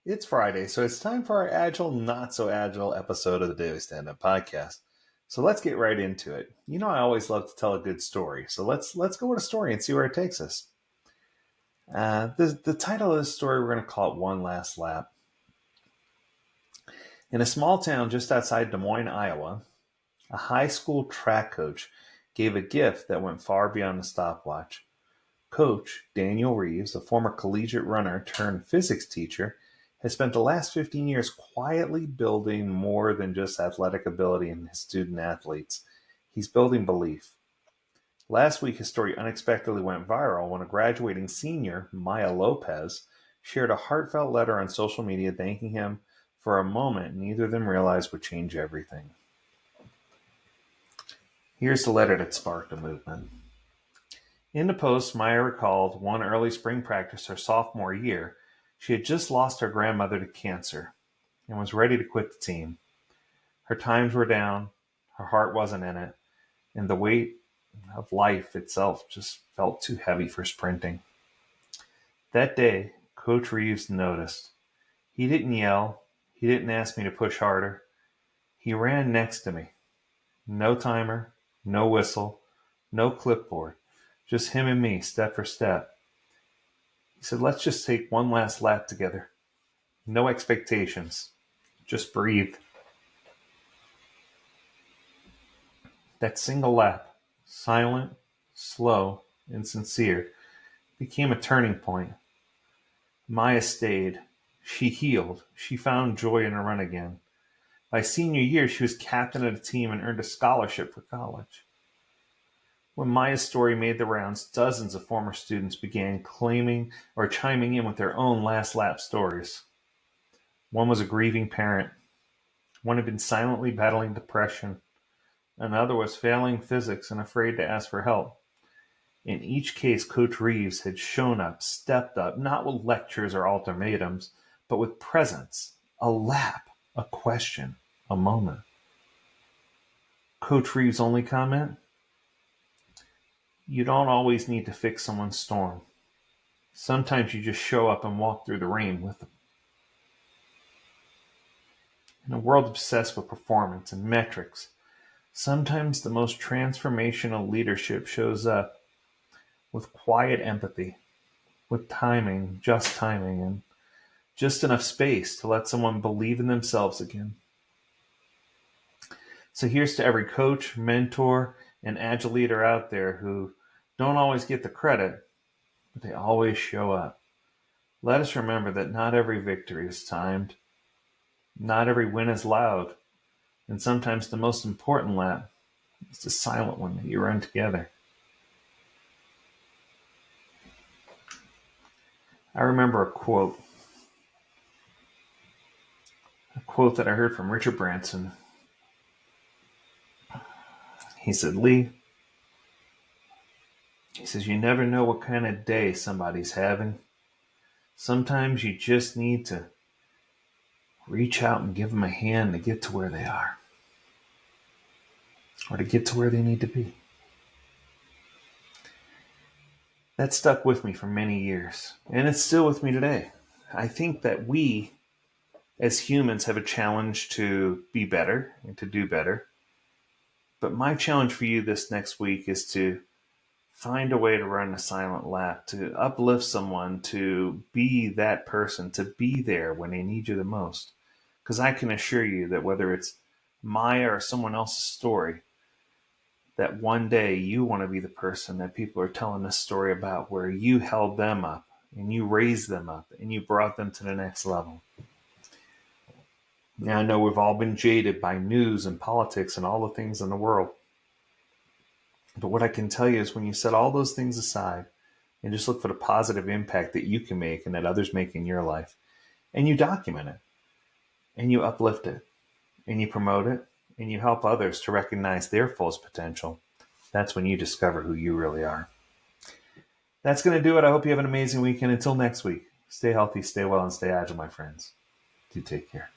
It's Friday, so it's time for our Agile, Not So Agile episode of the Daily Stand-Up Podcast. So let's get right into it. You know I always love to tell a good story, so let's go with a story and see where it takes us. The title of this story, we're going to call it One Last Lap. In a small town just outside Des Moines, Iowa, a high school track coach gave a gift that went far beyond a stopwatch. Coach Daniel Reeves, a former collegiate runner turned physics teacher, has spent the last 15 years quietly building more than just athletic ability in his student athletes. He's building belief. Last week, his story unexpectedly went viral when a graduating senior, Maya Lopez, shared a heartfelt letter on social media thanking him for a moment neither of them realized would change everything. Here's the letter that sparked a movement. In the post, Maya recalled one early spring practice her sophomore year. She had just lost her grandmother to cancer and was ready to quit the team. Her times were down, her heart wasn't in it, and the weight of life itself just felt too heavy for sprinting. That day, Coach Reeves noticed. He didn't yell, he didn't ask me to push harder. He ran next to me. No timer, no whistle, no clipboard, just him and me, step for step. He said, let's just take one last lap together. No expectations. Just breathe. That single lap, silent, slow, and sincere, became a turning point. Maya stayed. She healed. She found joy in her run again. By senior year, she was captain of the team and earned a scholarship for college. When Maya's story made the rounds, dozens of former students began claiming or chiming in with their own last lap stories. One was a grieving parent. One had been silently battling depression. Another was failing physics and afraid to ask for help. In each case, Coach Reeves had shown up, stepped up, not with lectures or ultimatums, but with presence, a lap, a question, a moment. Coach Reeves' only comment? You don't always need to fix someone's storm. Sometimes you just show up and walk through the rain with them. In a world obsessed with performance and metrics, sometimes the most transformational leadership shows up with quiet empathy, with timing, and just enough space to let someone believe in themselves again. So here's to every coach, mentor, and agile leader out there who don't always get the credit, but they always show up. Let us remember that not every victory is timed, not every win is loud, and sometimes the most important lap is the silent one that you run together. I remember a quote that I heard from Richard Branson. He said, Lee, he says, you never know what kind of day somebody's having. Sometimes you just need to reach out and give them a hand to get to where they are, or to get to where they need to be. That stuck with me for many years, and it's still with me today. I think that we, as humans, have a challenge to be better and to do better. But my challenge for you this next week is to find a way to run a silent lap, to uplift someone, to be that person, to be there when they need you the most. Because I can assure you that whether it's Maya or someone else's story, that one day you want to be the person that people are telling this story about, where you held them up and you raised them up and you brought them to the next level. Now, I know we've all been jaded by news and politics and all the things in the world. But what I can tell you is when you set all those things aside and just look for the positive impact that you can make and that others make in your life, and you document it, and you uplift it, and you promote it, and you help others to recognize their fullest potential, that's when you discover who you really are. That's going to do it. I hope you have an amazing weekend. Until next week, stay healthy, stay well, and stay agile, my friends. Do take care.